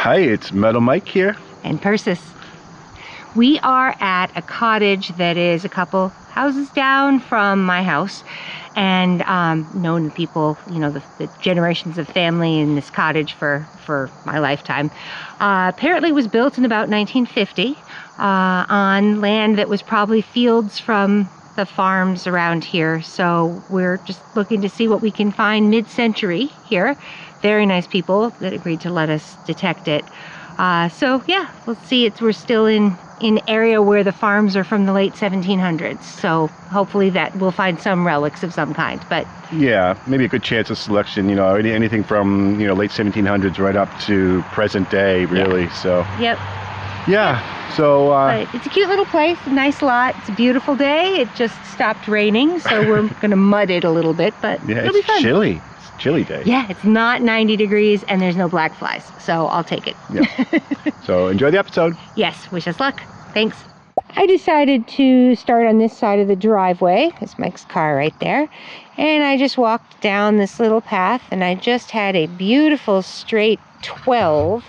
Hi, it's Metal Mike here. And Persis. We are at a cottage that is a couple houses down from my house, and known the people, you know, the generations of family in this cottage for my lifetime. Apparently it was built in about 1950 on land that was probably fields from the farms around here. So we're just looking to see what we can find mid-century here. Very nice people that agreed to let us detect it. So yeah, we'll see. We're still in area where the farms are from the late 1700s. So hopefully that we'll find some relics of some kind. But yeah, maybe a good chance of selection. You know, anything from late 1700s right up to present day, really. Yeah. So yep. Yeah. So but it's a cute little place, a nice lot. It's a beautiful day. It just stopped raining, so we're gonna mud it a little bit, but yeah, it'll be fun. Chilly. Chilly day. Yeah, it's not 90 degrees and there's no black flies, so I'll take it. Yeah. So enjoy the episode. Yes, wish us luck. Thanks. I decided to start on this side of the driveway. There's Mike's car right there. And I just walked down this little path, and I just had a beautiful straight 12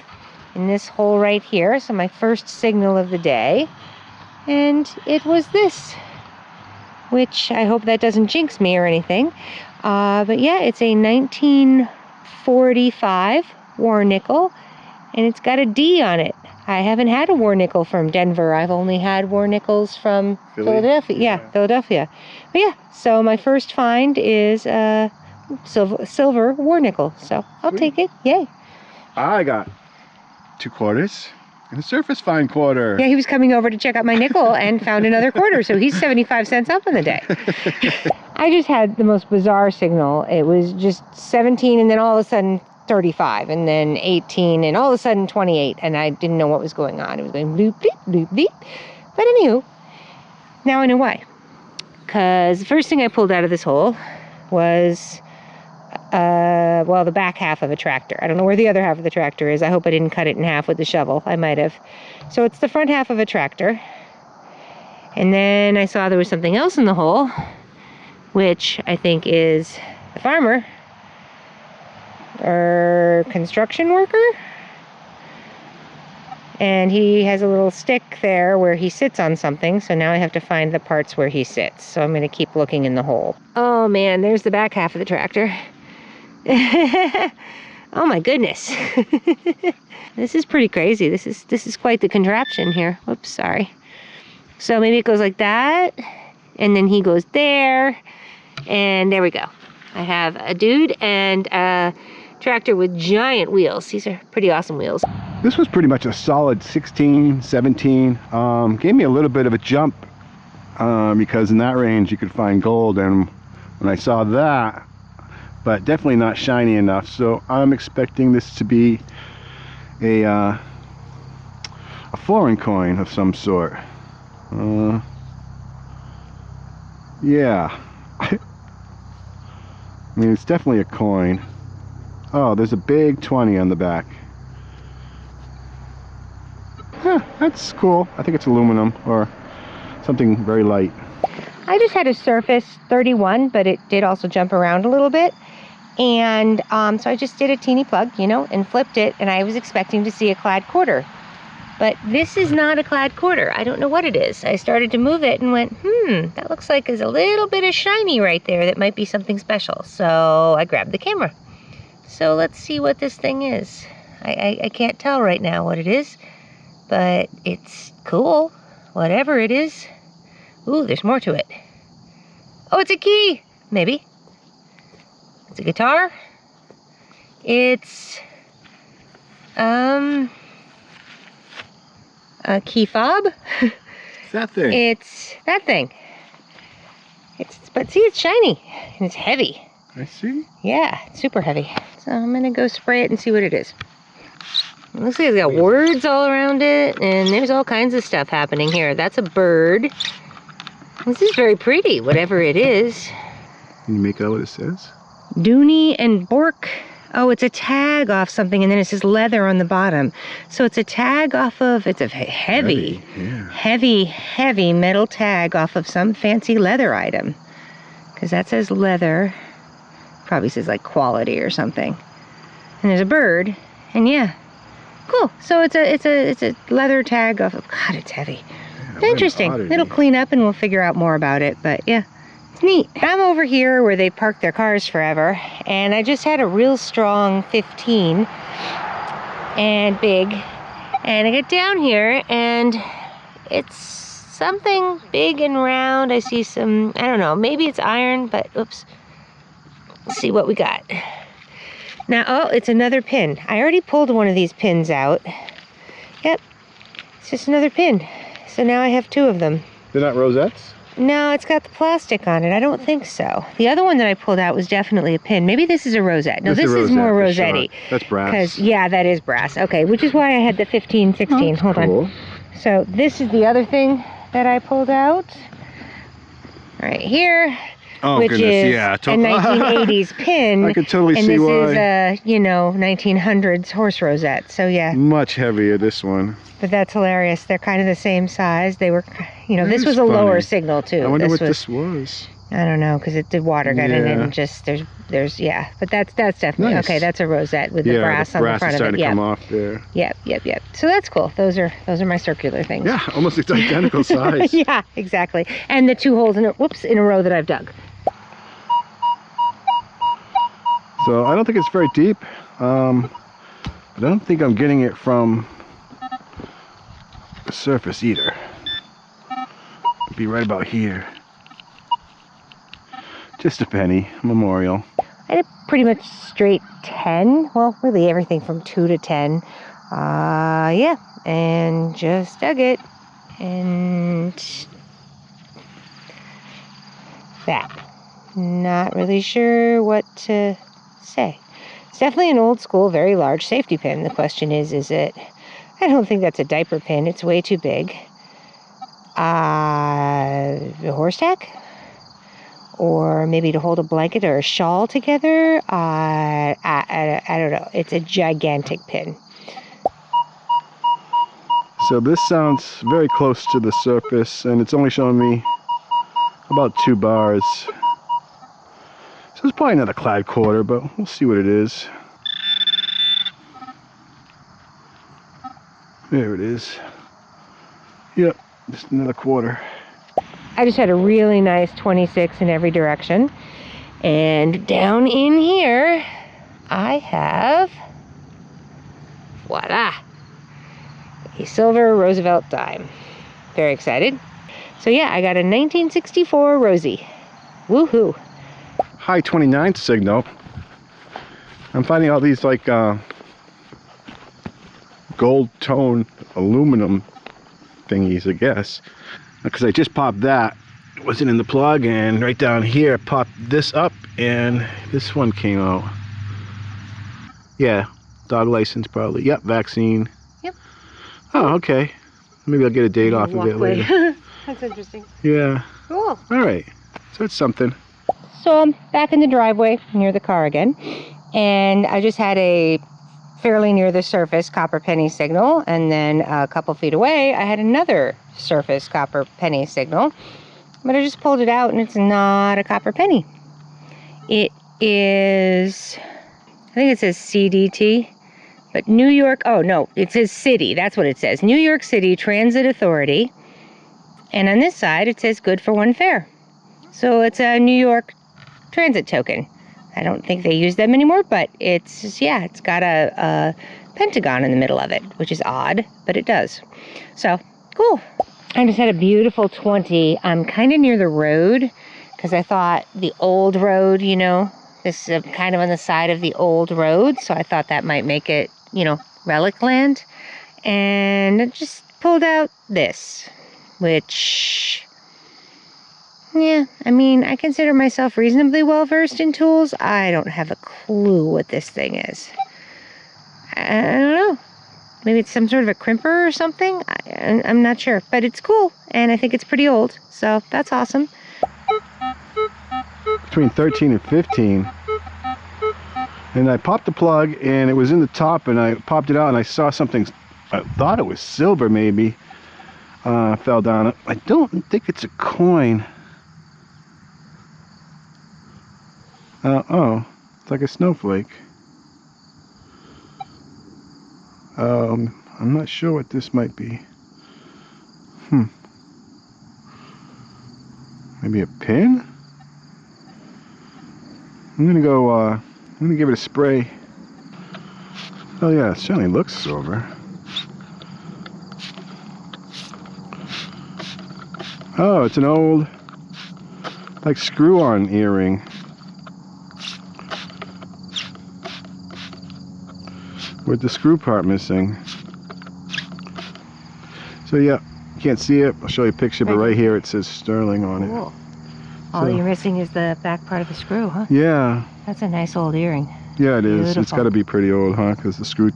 in this hole right here. So my first signal of the day. And it was this, which I hope that doesn't jinx me or anything. But yeah, it's a 1945 war nickel, and it's got a D on it. I haven't had a war nickel from Denver. I've only had war nickels from Philadelphia. Yeah, Philadelphia. But yeah, so my first find is a silver war nickel. So I'll take it. Yay. I got 2 quarters and a surface fine quarter. Yeah, he was coming over to check out my nickel and found another quarter, so he's 75 cents up in the day. I just had the most bizarre signal. It was just 17 and then all of a sudden 35 and then 18 and all of a sudden 28, and I didn't know what was going on. It was going bloop, bleep, bloop, bleep. But anywho, now I know why. Because the first thing I pulled out of this hole was, well, the back half of a tractor. I don't know where the other half of the tractor is. I hope I didn't cut it in half with the shovel. I might have. So it's the front half of a tractor. And then I saw there was something else in the hole, which I think is the farmer or construction worker. And he has a little stick there where he sits on something, so now I have to find the parts where he sits. So I'm going to keep looking in the hole. Oh man, there's the back half of the tractor. Oh my goodness. This is pretty crazy. This is quite the contraption here. Whoops, sorry. So maybe it goes like that, and then he goes there, and there we go. I have a dude and a tractor with giant wheels. These are pretty awesome wheels. This was pretty much a solid 16, 17. Gave me a little bit of a jump because in that range you could find gold, and when I saw that, but definitely not shiny enough. So I'm expecting this to be a foreign coin of some sort. Yeah. I mean, it's definitely a coin. Oh, there's a big 20 on the back. Huh, that's cool. I think it's aluminum or something very light. I just had a surface 31, but it did also jump around a little bit. And so I just did a teeny plug, and flipped it, and I was expecting to see a clad quarter. But this is not a clad quarter. I don't know what it is. I started to move it and went, that looks like there's a little bit of shiny right there that might be something special. So I grabbed the camera. So let's see what this thing is. I can't tell right now what it is, but it's cool, whatever it is. Ooh, there's more to it. Oh, it's a key, maybe. It's a guitar. It's a key fob. It's that thing. It's that thing. But see, it's shiny and it's heavy. I see. Yeah, it's super heavy. So I'm gonna go spray it and see what it is. It looks like it's got words all around it, and there's all kinds of stuff happening here. That's a bird. This is very pretty, whatever it is. Can you make out what it says? Dooney and Bork. Oh, it's a tag off something, and then it says leather on the bottom. So it's a tag off of, it's a heavy metal tag off of some fancy leather item. Because that says leather. Probably says like quality or something. And there's a bird, and yeah, Cool. So it's a leather tag of, God, it's heavy. Yeah, Interesting. It'll clean up and we'll figure out more about it, but yeah, it's neat. I'm over here where they park their cars forever, and I just had a real strong 15 and big, and I get down here and it's something big and round. I see some, I don't know, maybe it's iron, but oops. Let's see what we got. Now, oh, it's another pin. I already pulled one of these pins out. Yep, it's just another pin. So now I have 2 of them. They're not rosettes? No, it's got the plastic on it. I don't think so. The other one that I pulled out was definitely a pin. Maybe this is a rosette. No, this is more rosette-y. Sure. That's brass. Because, yeah, that is brass. Okay, which is why I had the 15, 16. Hold on. So this is the other thing that I pulled out. Right here. Oh, which goodness, is yeah, a 1980s pin. I can totally and see why. And this is a, you know, 1900s horse rosette. So, yeah. Much heavier, this one. But that's hilarious. They're kind of the same size. They were, you know, That this is was a funny. lower signal, too. I wonder what this was. I don't know, because the water got in it Yeah. and just, there's, yeah. But that's definitely, Nice. Okay, that's a rosette with the brass on the front is of starting it. to come off there. Yep. So that's cool. Those are my circular things. Yeah, almost it's identical size. Yeah, exactly. And the 2 holes in a row that I've dug. So I don't think it's very deep. But I don't think I'm getting it from the surface either. It'd be right about here. Just a penny, memorial. I had a pretty much straight 10. Well, really everything from 2 to 10. Yeah, and just dug it. And that. Not really sure what to say. It's definitely an old school, very large safety pin. The question is it, I don't think that's a diaper pin. It's way too big. A horse tack? Or maybe to hold a blanket or a shawl together. I don't know. It's a gigantic pin. So this sounds very close to the surface, and it's only showing me about 2 bars. So it's probably not a clad quarter, but we'll see what it is. There it is. Yep, just another quarter. I just had a really nice 26 in every direction. And down in here, I have, voila, a silver Roosevelt dime. Very excited. So yeah, I got a 1964 Rosie. Woohoo. High 29 signal. I'm finding all these like gold tone aluminum thingies, I guess. Because I just popped that. It wasn't in the plug, and right down here popped this up, and this one came out. Yeah, dog license probably. Yep, vaccine. Yep. Oh, okay. Maybe I'll get a date off of it later. That's interesting. Yeah. Cool. All right. So it's something. So I'm back in the driveway near the car again, and I just had a fairly near the surface copper penny signal, and then a couple feet away I had another surface copper penny signal, but I just pulled it out and it's not a copper penny. It is, I think it says CDT, but New York, oh no, it says City, that's what it says, New York City Transit Authority, and on this side it says good for 1 fare. So it's a New York transit token. I don't think they use them anymore, but it's, yeah, it's got a pentagon in the middle of it, which is odd, but it does. So, cool. I just had a beautiful 20. I'm kind of near the road, because I thought the old road, you know, this is kind of on the side of the old road, so I thought that might make it, you know, relic land. And I just pulled out this, which... yeah, I mean, I consider myself reasonably well-versed in tools. I don't have a clue what this thing is. I don't know. Maybe it's some sort of a crimper or something? I'm not sure, but it's cool, and I think it's pretty old, so that's awesome. Between 13 and 15. And I popped the plug, and it was in the top, and I popped it out, and I saw something, I thought it was silver maybe, fell down. I don't think it's a coin. Oh, it's like a snowflake. I'm not sure what this might be. Maybe a pin? I'm gonna give it a spray. Oh yeah, it certainly looks silver. Oh, it's an old, like, screw-on earring. With the screw part missing. So yeah, you can't see it. I'll show you a picture, but right here it says sterling on Cool. it. All you're missing is the back part of the screw, huh? Yeah. That's a nice old earring. Yeah, it is. Beautiful. It's got to be pretty old, huh? Because the screw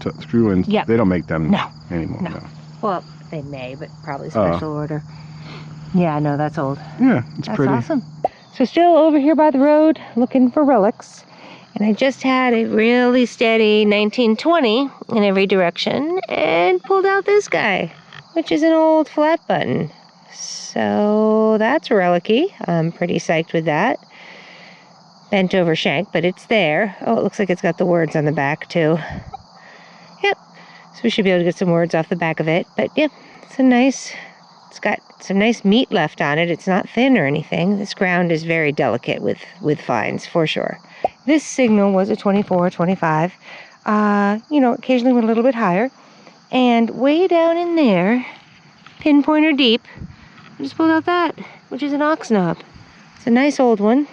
ends. Yep. They don't make them anymore. No. No. Well, they may, but probably special order. Yeah, no, that's old. Yeah, it's pretty. That's awesome. So still over here by the road looking for relics. And I just had a really steady 1920 in every direction and pulled out this guy, which is an old flat button. So that's relic-y. I'm pretty psyched with that. Bent over shank, but it's there. Oh, it looks like it's got the words on the back too. Yep. So we should be able to get some words off the back of it. But yeah, it's got some nice meat left on it. It's not thin or anything. This ground is very delicate with fines, for sure. This signal was a 24, 25. Occasionally went a little bit higher. And way down in there, pinpointer deep, I just pulled out that, which is an ox knob. It's a nice old one.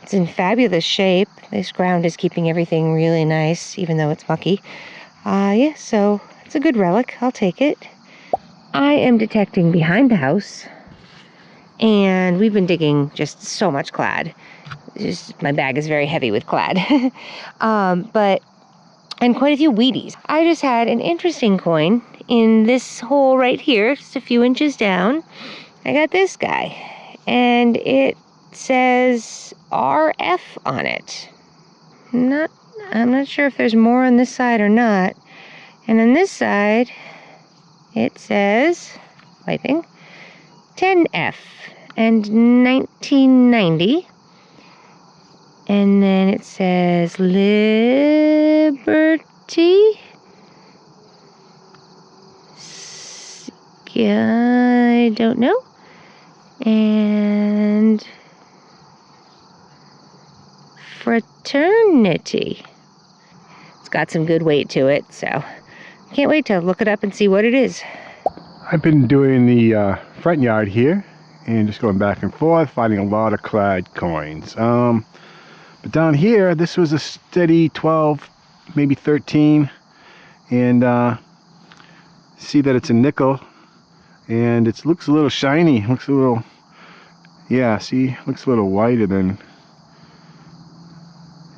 It's in fabulous shape. This ground is keeping everything really nice, even though it's mucky. Yeah, so it's a good relic. I'll take it. I am detecting behind the house, and we've been digging just so much clad. My bag is very heavy with clad. And quite a few Wheaties. I just had an interesting coin in this hole right here, just a few inches down. I got this guy, and it says RF on it. I'm not sure if there's more on this side or not. And on this side, it says, wiping, 10F and 1990. And then it says Liberty. I don't know. And Fraternity. It's got some good weight to it, so can't wait to look it up and see what it is. I've been doing the front yard here and just going back and forth, finding a lot of clad coins. But down here, this was a steady 12, maybe 13, and see that it's a nickel, and it looks a little shiny. Looks a little, yeah. See, looks a little whiter than.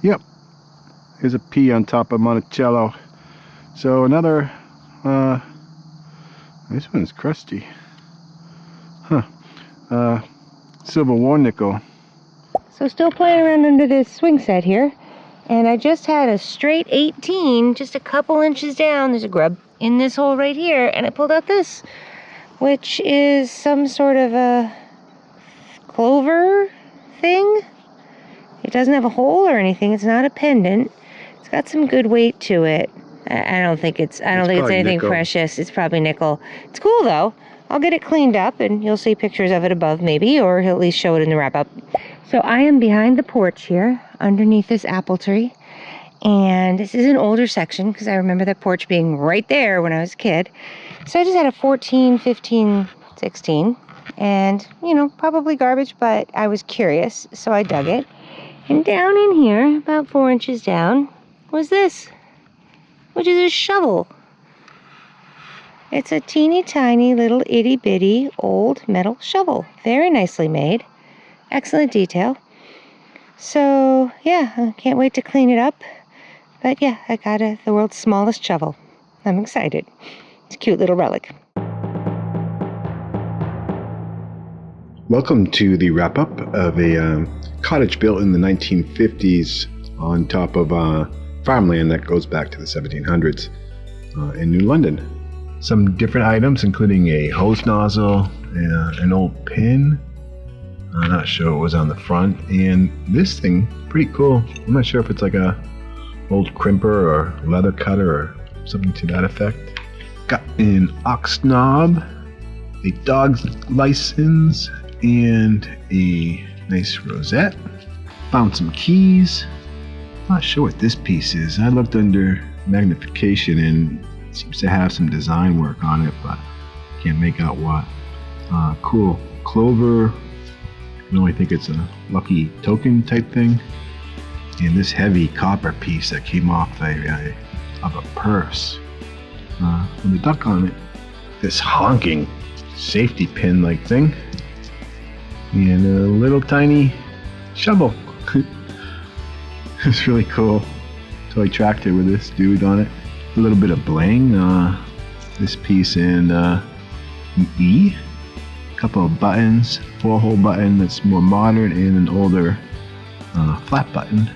Yep. Here's a P on top of Monticello. So another. This one's crusty. Huh. Silver war nickel. So still playing around under this swing set here, and I just had a straight 18 just a couple inches down. There's a grub in this hole right here, and I pulled out this, which is some sort of a clover thing. It doesn't have a hole or anything. It's not a pendant. It's got some good weight to it. I don't think it's anything nickel. Precious. It's probably nickel. It's cool though. I'll get it cleaned up and you'll see pictures of it above maybe, or he'll at least show it in the wrap up. So I am behind the porch here underneath this apple tree, and this is an older section because I remember that porch being right there when I was a kid. So I just had a 14, 15, 16, and probably garbage, but I was curious, so I dug it. And down in here, about 4 inches down, was this, which is a shovel. It's a teeny tiny little itty bitty old metal shovel. Very nicely made. Excellent detail. So yeah, I can't wait to clean it up. But yeah, I got the world's smallest shovel. I'm excited. It's a cute little relic. Welcome to the wrap-up of a cottage built in the 1950s on top of farmland that goes back to the 1700s in New London. Some different items, including a hose nozzle, an old pin. I'm not sure what was on the front, and this thing, pretty cool. I'm not sure if it's like a old crimper or leather cutter or something to that effect. Got an ox knob, a dog's license, and a nice rosette. Found some keys. Not sure what this piece is. I looked under magnification and it seems to have some design work on it, but can't make out what. Cool. Clover. I can only think it's a lucky token type thing. And this heavy copper piece that came off of a purse with a duck on it. This honking safety pin like thing. And a little tiny shovel. It's really cool. Toy tractor with this dude on it. A little bit of bling. This piece in E. A couple of buttons. 4-hole button that's more modern and an older flat button.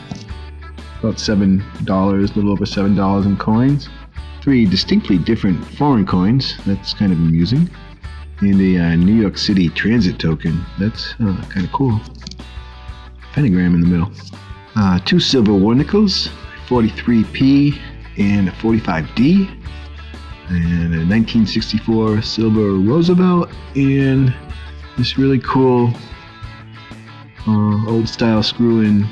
About $7, a little over $7 in coins. 3 distinctly different foreign coins. That's kind of amusing. And a New York City transit token. That's kind of cool. Pentagram in the middle. 2 silver war nickels, 43p and a 45D, and a 1964 silver Roosevelt, and this really cool old style screw-in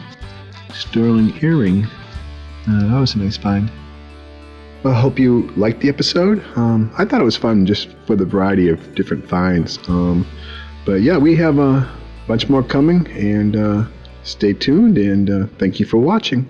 sterling earring. That was a nice find. I hope you liked the episode. I thought it was fun just for the variety of different finds. But yeah, we have a bunch more coming, and stay tuned, and thank you for watching.